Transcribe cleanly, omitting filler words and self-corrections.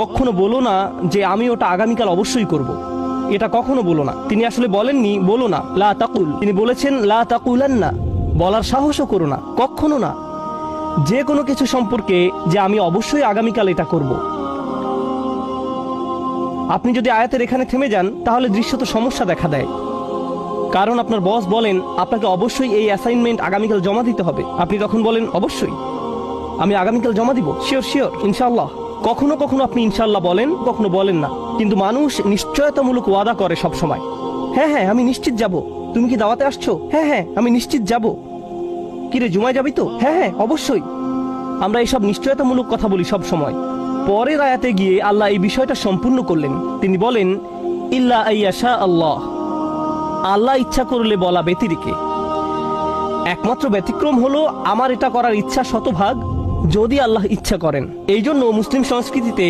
কখনো বলো না যে আমি ওটা আগামীকাল অবশ্যই করব। এটা কখনো বলো না। তিনি আসলে বলেননি বলো না, লা তাকুল। তিনি বলেছেন লা তাকুলান্না, বলার সাহসও করো না, কখনো না। যে কোনো কিছু সম্পর্কে যে আমি অবশ্যই আগামীকাল এটা করব। আপনি যদি আয়াতের এখানে থেমে যান তাহলে দৃশ্যত সমস্যা দেখা দেয়। কারণ আপনার বস বলেন আপনাকে অবশ্যই এই অ্যাসাইনমেন্ট আগামীকাল জমা দিতে হবে, আপনি তখন বলেন অবশ্যই আমি আগামীকাল জমা দিব, শিওর শিওর ইনশাআল্লাহ। কখনো কখনো আপনি ইনশাআল্লাহ বলেন, কখনো বলেন না। কিন্তু মানুষ নিশ্চয়তামূলক ওয়াদা করে সব সময়। হ্যাঁ হ্যাঁ আমি নিশ্চিত যাব। তুমি কি দাওয়াতে আসছো? হ্যাঁ হ্যাঁ আমি নিশ্চিত যাব। কিরে জুমায় যাবি তো? হ্যাঁ হ্যাঁ অবশ্যই। আমরা এইসব নিশ্চয়তামূলক কথা বলি সব সময়। পরের আয়াতে গিয়ে আল্লাহ এই বিষয়টা সম্পূর্ণ করলেন। তিনি বলেন ইল্লা আইয়াশা আল্লাহ, আল্লাহ ইচ্ছা করলে বলা ব্যতিরেকে। একমাত্র ব্যতিক্রম হলো আমার এটা করার ইচ্ছা শতভাগ, যদি আল্লাহ ইচ্ছা করেন। এই জন্য মুসলিম সংস্কৃতিতে